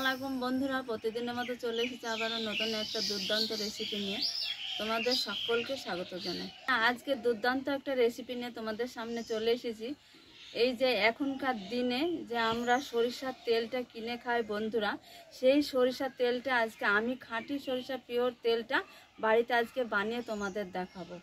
আলাইকুম বন্ধুরা, প্রতিদিনের মতো চলে এসেছি আবারও নতুন একটা দুর্দান্ত রেসিপি নিয়ে। তোমাদের সকলকে স্বাগত জানাই। আজকে দুর্দান্ত একটা রেসিপি নিয়ে তোমাদের সামনে চলে এসেছি। এই যে এখনকার দিনে যে আমরা সরিষার তেলটা কিনে খাই বন্ধুরা, সেই সরিষার তেলটা আজকে আমি খাঁটি সরিষা পিওর তেলটা বাড়িতে আজকে বানিয়ে তোমাদের দেখাবো।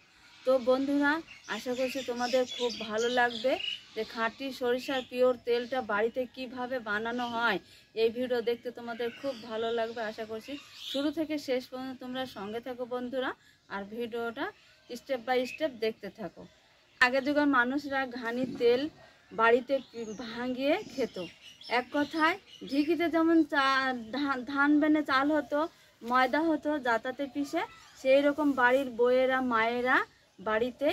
তো বন্ধুরা, আশা করছি তোমাদের খুব ভালো লাগবে যে খাঁটি সরিষার পিওর তেলটা বাড়িতে কিভাবে বানানো হয়। এই ভিডিও দেখতে তোমাদের খুব ভালো লাগবে, আশা করছি শুরু থেকে শেষ পর্যন্ত তোমরা সঙ্গে থাকো বন্ধুরা, আর ভিডিওটা স্টেপ বাই স্টেপ দেখতে থাকো। আগের যুগের মানুষরা ঘানি তেল বাড়িতে ভাঙিয়ে খেত। এক কথায় ঢিকিতে যেমন ধান বেনে চাল হতো, ময়দা হতো যাতাতে পিষে, সেই রকম বাড়ির বউয়েরা মায়েরা বাড়িতে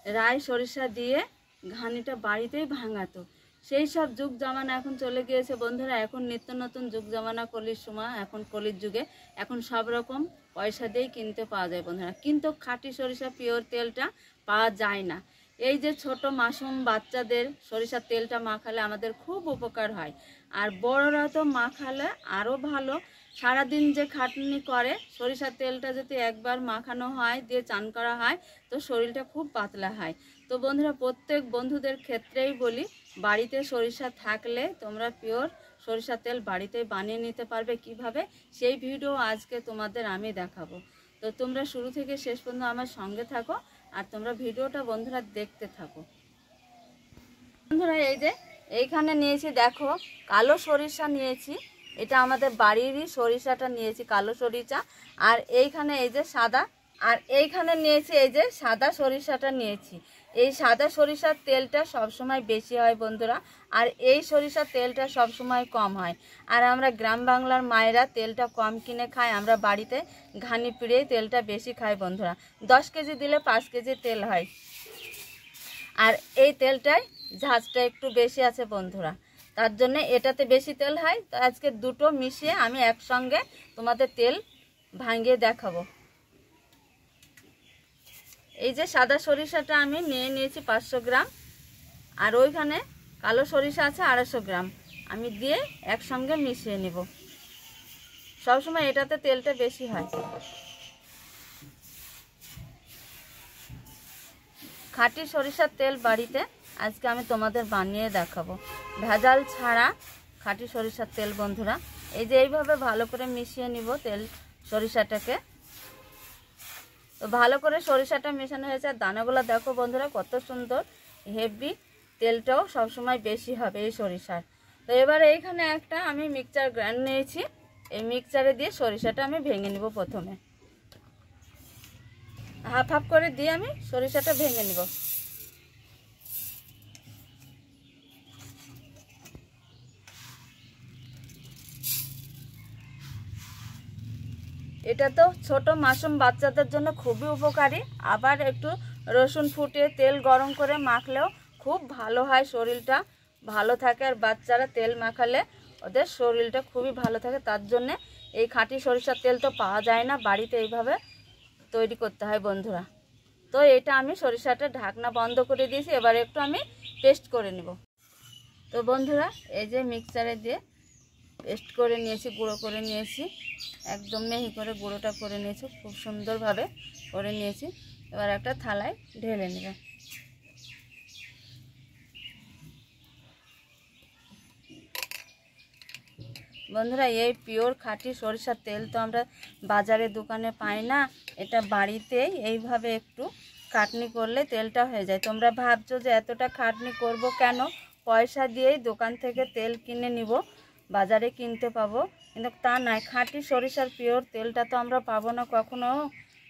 রাই সরিষা দিয়ে ঘানিটা বাড়িতেই ভাঙাতো। সেই সব যুগ জামানা এখন চলে গিয়েছে বন্ধুরা। এখন নিত্য নতুন যুগ জামানা, কলির সময়, এখন কলির যুগে এখন সব রকম পয়সা দিয়েই কিনতে পাওয়া যায় বন্ধুরা, কিন্তু খাঁটি সরিষা পিওর তেলটা পাওয়া যায় না। এই যে ছোট মাসুম বাচ্চাদের সরিষার তেলটা মাখালে আমাদের খুব উপকার হয়, আর বড়রা তো মাখালে আরও ভালো। সারাদিন যে খাটনি করে, সরিষার তেলটা যদি একবার মাখানো হয়, দিয়ে চান করা হয়, তো শরীরটা খুব পাতলা হয়। তো বন্ধুরা, প্রত্যেক বন্ধুদের ক্ষেত্রেই বলি, বাড়িতে সরিষা থাকলে তোমরা পিওর সরিষার তেল বাড়িতেই বানিয়ে নিতে পারবে। কিভাবে, সেই ভিডিও আজকে তোমাদের আমি দেখাবো। তো তোমরা শুরু থেকে শেষ পর্যন্ত আমার সঙ্গে থাকো, আর তোমরা ভিডিওটা বন্ধুরা দেখতে থাকো। বন্ধুরা, এই যে এইখানে নিয়েছি, দেখো কালো সরিষা নিয়েছি। এটা আমাদের বাড়িরই সরিষাটা নিয়েছি, কালো সরিষা। আর এইখানে এই যে সাদা, আর এইখানে নিয়েছি এই যে সাদা সরিষাটা নিয়েছি। এই সাদা সরিষার তেলটা সবসময় বেশি হয় বন্ধুরা, আর এই সরিষার তেলটা সবসময় কম হয়। আর আমরা গ্রাম বাংলার মায়েরা তেলটা কম কিনে খাই, আমরা বাড়িতে ঘানি পিড়েই তেলটা বেশি খাই বন্ধুরা। 10 কেজি দিলে 5 কেজি তেল হয়, আর এই তেলটায় ঝাঁজটা একটু বেশি আছে বন্ধুরা, তার জন্য এটাতে বেশি তেল হয়। তো আজকে দুটো মিশিয়ে আমি একসঙ্গে তোমাদের তেল ভাঙিয়ে দেখাবো। এই যে সাদা সরিষাটা আমি নিয়ে নিয়েছি 500 গ্রাম, আর ওইখানে কালো সরিষা আছে 250 গ্রাম, আমি দিয়ে একসঙ্গে মিশিয়ে নিব। সবসময় এটাতে তেলটা বেশি হয়। খাঁটি সরিষার তেল বাড়িতে আজকে আমি তোমাদের বানিয়ে দেখাবো, ভেজাল ছাড়া খাঁটি সরিষার তেল বন্ধুরা। এই যে এইভাবে ভালো করে মিশিয়ে নিব তেল সরিষাটাকে। তো ভালো করে সরিষাটা মেশানো হয়েছে, আর দানাগুলো দেখো বন্ধুরা কত সুন্দর হেভি, তেলটাও সবসময় বেশি হবে এই সরিষার। তো এবার এইখানে একটা আমি মিক্সচার গ্রাইন্ড নিয়েছি, এই মিক্সচারে দিয়ে সরিষাটা আমি ভেঙে নিব। প্রথমে হাফ হাফ করে দিয়ে আমি সরিষাটা ভেঙে নিব। এটা তো ছোট মাসুম বাচ্চাদের জন্য খুবই উপকারী। আবার একটু রসুন ফুটিয়ে তেল গরম করে মাখলেও খুব ভালো হয়, শরীরটা ভালো থাকে। আর বাচ্চারা তেল মাখালে ওদের শরীরটা খুবই ভালো থাকে। তার জন্যে এই খাঁটি সরিষার তেল তো পাওয়া যায় না, বাড়িতে এইভাবে তৈরি করতে হয় বন্ধুরা। তো এটা আমি সরিষাটা ঢাকনা বন্ধ করে দিয়েছি, এবার একটু আমি পেস্ট করে নেব। তো বন্ধুরা, এই যে মিক্সচারে দিয়ে পেস্ট করে নিয়েছি, গুঁড়ো করে নিয়েছি, একদম মিহি করে গুঁড়োটা করে নিয়েছি, খুব সুন্দরভাবে করে নিয়েছি। এবার একটা থালায় ঢেলে নেব। বন্ধুরা, এই পিওর খাঁটি সরিষার তেল তো আমরা বাজারে দোকানে পাই না, এটা বাড়িতেই এইভাবে একটু খাটনি করলে তেলটা হয়ে যায়। তোমরা ভাবছো যে এতটা খাটনি করব কেন, পয়সা দিয়েই দোকান থেকে তেল কিনে নিব, বাজারে কিনতে পাবো, কিন্তু তা নয়। খাঁটি সরিষার পিওর তেলটা তো আমরা পাবো না কখনো,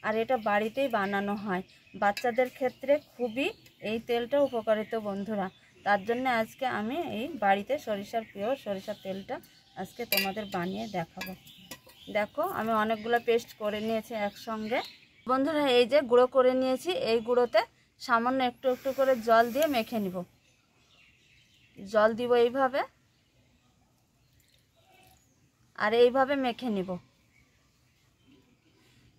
আর এটা বাড়িতেই বানানো হয়। বাচ্চাদের ক্ষেত্রে খুবই এই তেলটা উপকারিত বন্ধুরা। তার জন্য আজকে আমি এই বাড়িতে সরিষার পিওর সরিষার তেলটা আজকে তোমাদের বানিয়ে দেখাবো। দেখো আমি অনেকগুলো পেস্ট করে নিয়েছি একসঙ্গে বন্ধুরা। এই যে গুঁড়ো করে নিয়েছি, এই গুঁড়োতে সামান্য একটু একটু করে জল দিয়ে মেখে নিব। জল দিব এইভাবে, আর এইভাবে মেখে নিব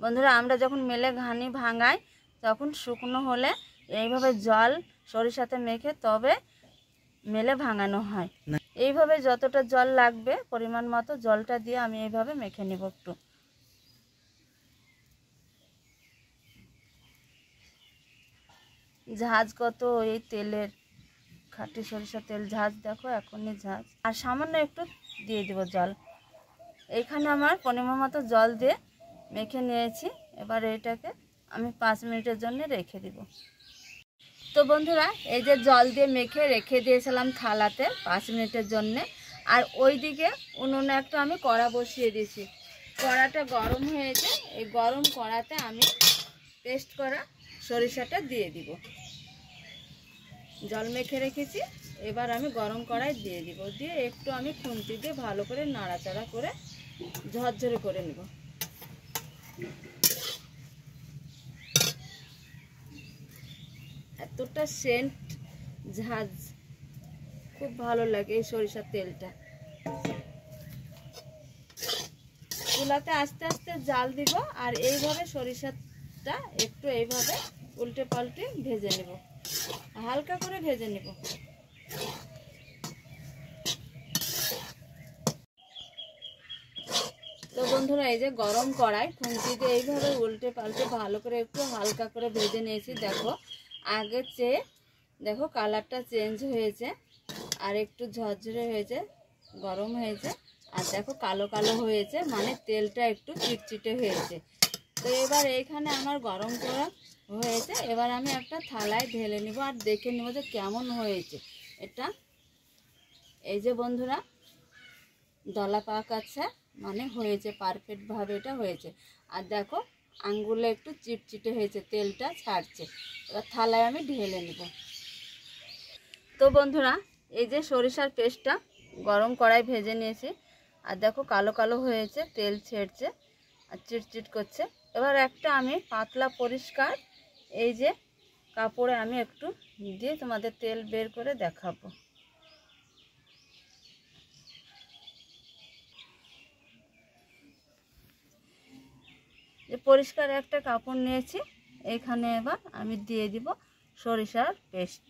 বন্ধুরা। আমরা যখন মেলে ঘানি ভাঙাই, তখন শুকনো হলে এইভাবে জল সরিষাতে মেখে তবে মেলে ভাঙানো হয়। এইভাবে যতটা জল লাগবে পরিমাণ মতো জলটা দিয়ে আমি এইভাবে মেখে নিব। একটু ঝাঁজ কত এই তেলের, খাঁটি সরিষা তেল ঝাঁজ দেখো এখনই ঝাঁজ। আর সামান্য একটু দিয়ে দিব জল। এইখানে আমার পরিমাণ মতো জল দিয়ে মেখে নিয়েছি। এবার এটাকে আমি 5 মিনিটের জন্য রেখে দিব। তো বন্ধুরা এই যে জল দিয়ে মেখে রেখে দিয়েছিলাম থালাতে 5 মিনিটের জন্যে। আর ওইদিকে উনুনে একটা আমি কড়া বসিয়ে দিয়েছি। কড়াটা গরম হয়েছে, এই গরম কড়াতে আমি পেস্ট করা সরিষাটা দিয়ে দিব। জল মেখে রেখেছি, এবার আমি গরম কড়াই দিয়ে দিব। দিয়ে একটু আমি খুন্তি দিয়ে ভালো করে নাড়াচাড়া করে ঝরঝরে করে নেব। এতটা সেন্ট ঝাঁজ, খুব ভালো লাগে এই সরিষার তেলটা। চুলাতে আস্তে আস্তে জাল দিব আর এইভাবে সরিষাটা একটু এইভাবে উল্টে পাল্টে ভেজে নেব, হালকা করে ভেজে নেব। তো বন্ধুরা এই যে গরম কড়াই খুন্তি দিয়ে এইভাবে উল্টে পাল্টে ভালো করে একটু হালকা করে ভেজে নিয়েছি। দেখো আগের চেয়ে দেখো কালারটা চেঞ্জ হয়েছে আর একটু ঝরঝরে হয়েছে, গরম হয়েছে। আর দেখো কালো কালো হয়েছে, মানে তেলটা একটু চিটচিটে হয়েছে। তো এবার এইখানে আমার গরম করা হয়েছে, এবার আমি একটা থালায় ঢেলে নিব আর দেখে নেব যে কেমন হয়েছে এটা। এই যে বন্ধুরা দলা পাক আছে, মানে হয়েছে পারফেক্টভাবে, এটা হয়েছে। আর দেখো আঙ্গুলে একটু চিটচিটে হয়েছে, তেলটা ছাড়ছে। এবার থালায় আমি ঢেলে নেব। তো বন্ধুরা এই যে সরিষার পেস্টটা গরম কড়াই ভেজে নিয়েছি আর দেখো কালো কালো হয়েছে, তেল ছেড়ছে আর চিটচিট করছে। এবার একটা আমি পাতলা পরিষ্কার এই যে কাপড়ে আমি একটু দিয়ে তোমাদের তেল বের করে দেখাবো। যে পরিষ্কার একটা কাপড় নিয়েছি, এখানে এবার আমি দিয়ে দিব সরিষার পেস্ট।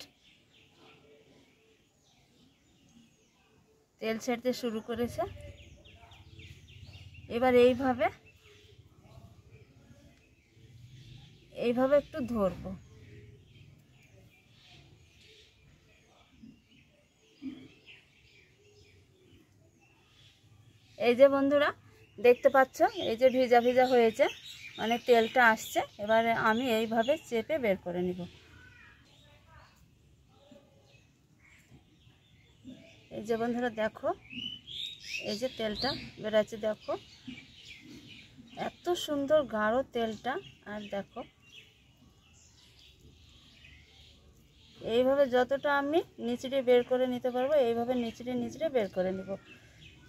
তেল ছেড়তে শুরু করেছে। এবার এইভাবে একটু ধরবো। এই যে বন্ধুরা দেখতে পাচ্ছ এই যে ভিজা ভিজা হয়েছে, মানে তেলটা আসছে। এবারে আমি এইভাবে চেপে বের করে নিব। এই যে বন্ধুরা দেখো এই যে তেলটা বেরাচ্ছে, দেখো এত সুন্দর গাঢ় তেলটা। আর দেখো এইভাবে যতটা আমি নিচড়ে বের করে নিতে পারবো, এইভাবে নিচড়ে নিচড়ে বের করে নিব।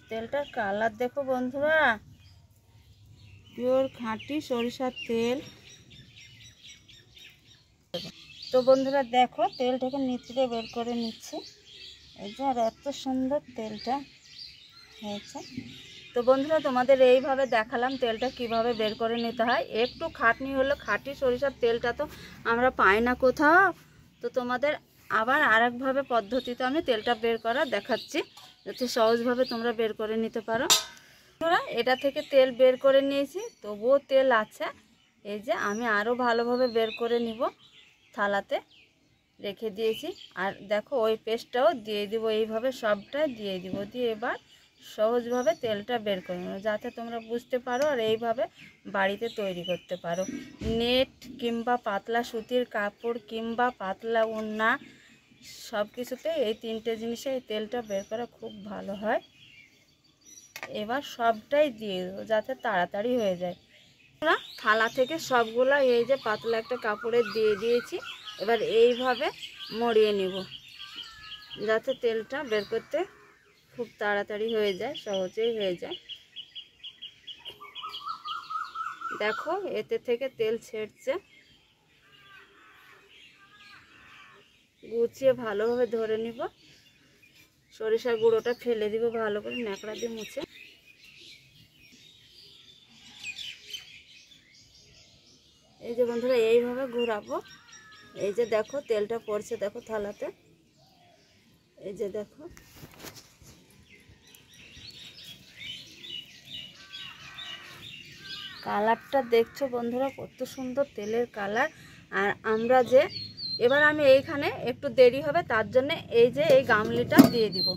তেলটার কালার দেখো বন্ধুরা, পিওর খাঁটি সরিষার তেল। তো বন্ধুরা দেখো তেলটাকে নিচড়ে বের করে নিচ্ছি। এই যে আর এত সুন্দর তেলটা হয়েছে। তো বন্ধুরা তোমাদের এইভাবে দেখালাম তেলটা কিভাবে বের করে নিতে হয়। একটু খাটনি হলো, খাঁটি সরিষার তেলটা তো আমরা পাই না কোথাও। তো তোমাদের আবার আরেকভাবে পদ্ধতিতে আমি তেলটা বের করা দেখাচ্ছি, যাতে সহজভাবে তোমরা বের করে নিতে পারো। বন্ধুরা এটা থেকে তেল বের করে নিয়েছি, তবুও তেল আছে। এই যে আমি আরও ভালোভাবে বের করে নিব, থালাতে রেখে দিয়েছি। আর দেখো ওই পেস্টটাও দিয়ে দিব, এইভাবে সবটা দিয়ে দিব। দিয়ে এবার সহজভাবে তেলটা বের করে নেব, যাতে তোমরা বুঝতে পারো আর এইভাবে বাড়িতে তৈরি করতে পারো। নেট কিংবা পাতলা সুতির কাপড় কিংবা পাতলা ওড়না, সব কিছুতে এই 3টে জিনিসে এই তেলটা বের করা খুব ভালো হয়। এবার সবটাই দিয়ে দেবো যাতে তাড়াতাড়ি হয়ে যায়। থালা থেকে সবগুলা এই যে পাতলা একটা কাপড়ে দিয়ে দিয়েছি। এবার এইভাবে মরিয়ে নিব, যাতে তেলটা বের করতে খুব তাড়াতাড়ি হয়ে যায়, সহজেই হয়ে যায়। দেখো এতে থেকে তেল ছেড়ছে। গুছিয়ে ভালোভাবে ধরে নিব। সরিষার গুঁড়োটা ফেলে দিব ভালো করে ন্যাকড়া দিয়ে মুছে। এই যে বন্ধুরা এইভাবে ঘোরাবো। এই যে দেখো তেলটা পড়ছে, দেখো থালাতে। এই যে দেখো কালারটা দেখছো বন্ধুরা, কত সুন্দর তেলের কালার। আর আমরা যে এবার আমি এইখানে একটু দেরি হবে তার জন্য এই যে এই গামলিটা দিয়ে দিব,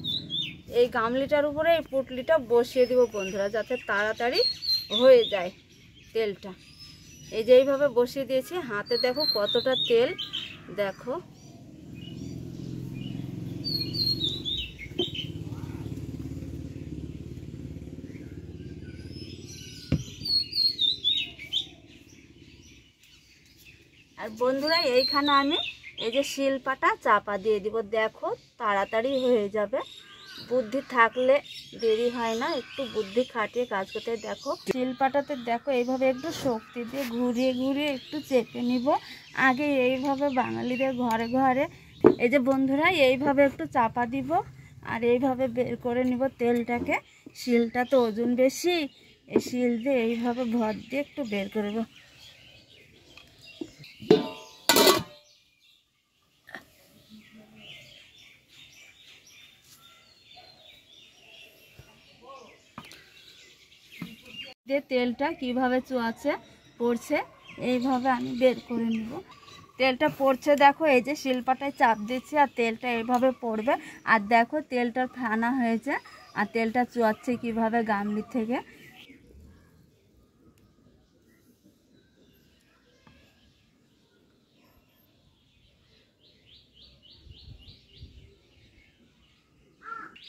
এই গামলিটার উপরে এই পুটলিটা বসিয়ে দিব বন্ধুরা, যাতে তাড়াতাড়ি হয়ে যায় তেলটা। এই যে এইভাবে বসিয়ে দিয়েছি, হাতে দেখো কতটা তেল, দেখো আর বন্ধুরা এইখানে আমি এই যে শিলপাটা চাপা দিয়ে দিব, দেখো তাড়াতাড়ি হয়ে যাবে। বুদ্ধি থাকলে দেরি হয় না, একটু বুদ্ধি খাটিয়ে কাজ করতে। দেখো শিলপাটাতে দেখো এইভাবে একটু শক্তি দিয়ে ঘুরিয়ে ঘুরিয়ে একটু চেপে নিব। আগে এইভাবে বাঙালিদের ঘরে ঘরে এই যে বন্ধুরা এইভাবে একটু চাপা দিব আর এইভাবে বের করে নিব তেলটাকে। শিলটা তো ওজন বেশি, এই শিল দিয়ে এইভাবে ভর দিয়ে একটু বের করব। যে তেলটা কিভাবে চুয়াচ্ছে পড়ছে এইভাবে আমি বের করে নিব। তেলটা পড়ছে দেখো, এই যে শিলপাটায় চাপ দিচ্ছি আর তেলটা এইভাবে পড়বে। আর দেখো তেলটার ফেনা হয়েছে আর তেলটা চুয়াচ্ছে কিভাবে গামলি থেকে।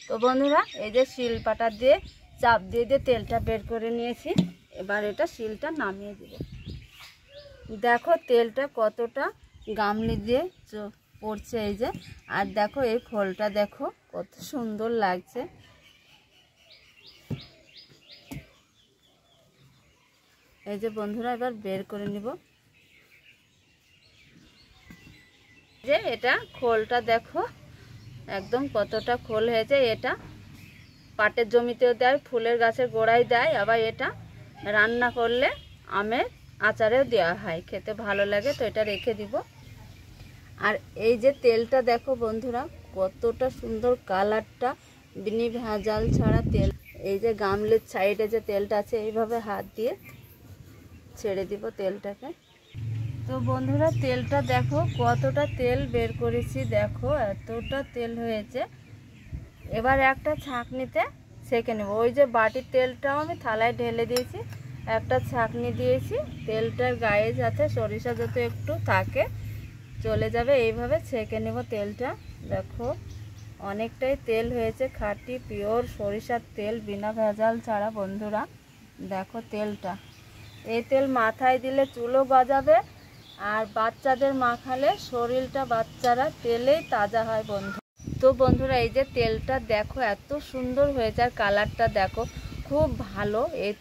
তো বন্ধুরা এই যে শিলপাটা দিয়ে চাপ দিয়ে দিয়ে তেলটা বের করে নিয়েছি, এবার এটা শিলটা নামিয়ে দিব। দেখো তেলটা কতটা গামলি দিয়ে পড়ছে এই যে। আর দেখো এই খোলটা দেখো কত সুন্দর লাগছে। এই যে বন্ধুরা এবার বের করে নিব। যে এটা খোলটা দেখো একদম কতটা খোল হয়েছে। এটা পাটের জমিতেও দেয়, ফুলের গাছের গোড়ায় দেয়, আবার এটা রান্না করলে আমের আচারেও দেওয়া হয়, খেতে ভালো লাগে। তো এটা রেখে দিব। আর এই যে তেলটা দেখো বন্ধুরা কতটা সুন্দর কালারটা, বিনি ভেজাল ছাড়া তেল। এই যে গামলির সাইডে যে তেলটা আছে এইভাবে হাত দিয়ে ছেড়ে দিব তেলটাকে। তো বন্ধুরা তেলটা দেখো কতটা তেল বের করেছি, দেখো এতটা তেল হয়েছে। এবার একটা ছাঁকনিতে ছেঁকে নেব। ওই যে বাটির তেলটাও আমি থালায় ঢেলে দিয়েছি, একটা ছাঁকনি দিয়েছি তেলটার গায়ে যাতে সরিষা যত একটু থাকে চলে যাবে। এইভাবে ছেঁকে নেব তেলটা। দেখো অনেকটাই তেল হয়েছে, খাঁটি পিওর সরিষার তেল, বিনা ভেজাল ছাড়া বন্ধুরা। দেখো তেলটা, এই তেল মাথায় দিলে চুলও গজাবে আর বাচ্চাদের মাখালে শরীরটা বাচ্চারা তেলেই তাজা হয় বন্ধু। তো বন্ধুরা এই যে তেলটা দেখো এত সুন্দর হয়েছে আর কালারটা দেখো খুব ভালো। এই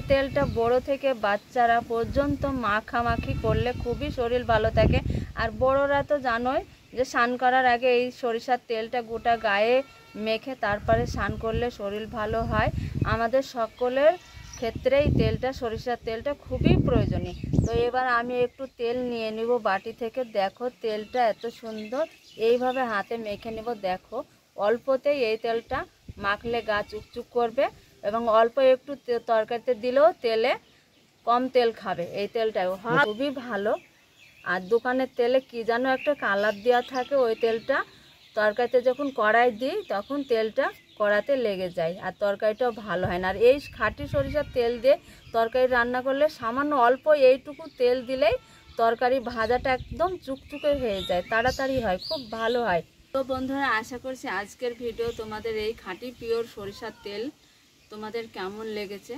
তেলটা বড় থেকে বাচ্চারা পর্যন্ত মাখামাখি করলে খুবই শরীর ভালো থাকে। আর বড়রা তো জানোই যে স্নান করার আগে এই সরিষার তেলটা গোটা গায়ে মেখে তারপরে স্নান করলে শরীর ভালো হয়। আমাদের সকলের ক্ষেত্রেই তেলটা, সরিষার তেলটা খুবই প্রয়োজনীয়। তো এবার আমি একটু তেল নিয়ে নিব বাটি থেকে। দেখো তেলটা এত সুন্দর, এইভাবে হাতে মেখে নেব। দেখো অল্পতেই এই তেলটা মাখলে গা চুকচুক করবে এবং অল্প একটু তরকারিতে দিলেও তেলে কম তেল খাবে। এই তেলটাও খুবই ভালো। আর দোকানের তেলে কি যেন একটা কালার দেওয়া থাকে, ওই তেলটা তরকারিতে যখন কড়াই দিই তখন তেলটা কড়াতে লেগে যায় আর তরকারিটাও ভালো হয় না। আর এই খাঁটি সরিষার তেল দিয়ে তরকারি রান্না করলে সামান্য অল্প এইটুকু তেল দিলেই তরকারি ভাজাটা একদম চুকচুকে হয়ে যায়, তাড়াতাড়ি হয়, খুব ভালো হয়। তো বন্ধুরা আশা করছি আজকের ভিডিও তোমাদের এই খাঁটি পিওর সরিষার তেল তোমাদের কেমন লেগেছে।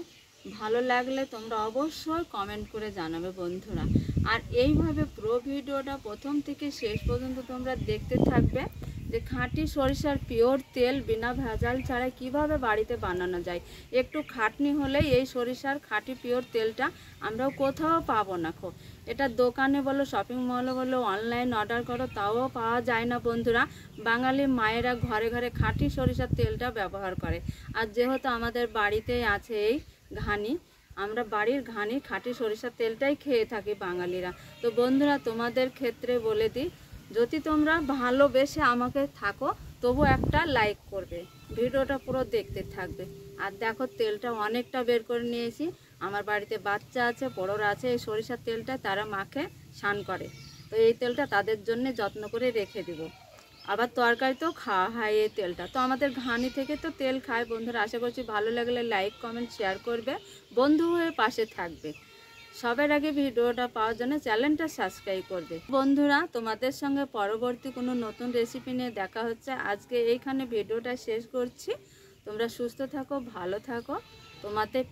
ভালো লাগলে তোমরা অবশ্যই কমেন্ট করে জানাবে বন্ধুরা। আর এইভাবে পুরো ভিডিওটা প্রথম থেকে শেষ পর্যন্ত তোমরা দেখতে থাকবে যে খাঁটি সরিষার পিওর তেল বিনা ভেজাল ছাড়া কিভাবে বাড়িতে বানানো যায়। একটু খাটনি হলেই এই সরিষার খাঁটি পিওর তেলটা আমরাও কোথাও পাবো না। এটা দোকানে বলো, শপিং মলে বলো, অনলাইন অর্ডার করো, তাও পাওয়া যায় না বন্ধুরা। বাঙালি মায়েরা ঘরে ঘরে খাঁটি সরিষার তেলটা ব্যবহার করে। আর যেহেতু আমাদের বাড়িতেই আছে এই ঘানি, আমরা বাড়ির ঘানি খাঁটি সরিষার তেলটাই খেয়ে থাকি বাঙালিরা। তো বন্ধুরা তোমাদের ক্ষেত্রে বলে দিই, যদি তোমরা ভালোবেসে আমাকে থাকো তবু একটা লাইক করবে, ভিডিওটা পুরো দেখতে থাকবে। আর দেখো তেলটা অনেকটা বের করে নিয়েছি। আমার বাড়িতে বাচ্চা আছে, বড়রা আছে, এই সরিষার তেলটা তারা মাখে স্নান করে, তো এই তেলটা তাদের জন্য যত্ন করে রেখে দিব। আবার তরকারিতেও খাওয়া হয় এই তেলটা। তো আমাদের ঘানি থেকে তো তেল খায় বন্ধুরা। আশা করছি ভালো লাগলে লাইক কমেন্ট শেয়ার করবে, বন্ধু হয়ে পাশে থাকবে। সবার আগে ভিডিওটা পাওয়ার জন্য চ্যানেলটা সাবস্ক্রাইব করবে। বন্ধুরা, তোমাদের সঙ্গে পরবর্তী কোনো নতুন রেসিপি নিয়ে দেখা হচ্ছে। আজকে এইখানে ভিডিওটা শেষ করছি। তোমরা সুস্থ থাকো, ভালো থাকো। তোমাদের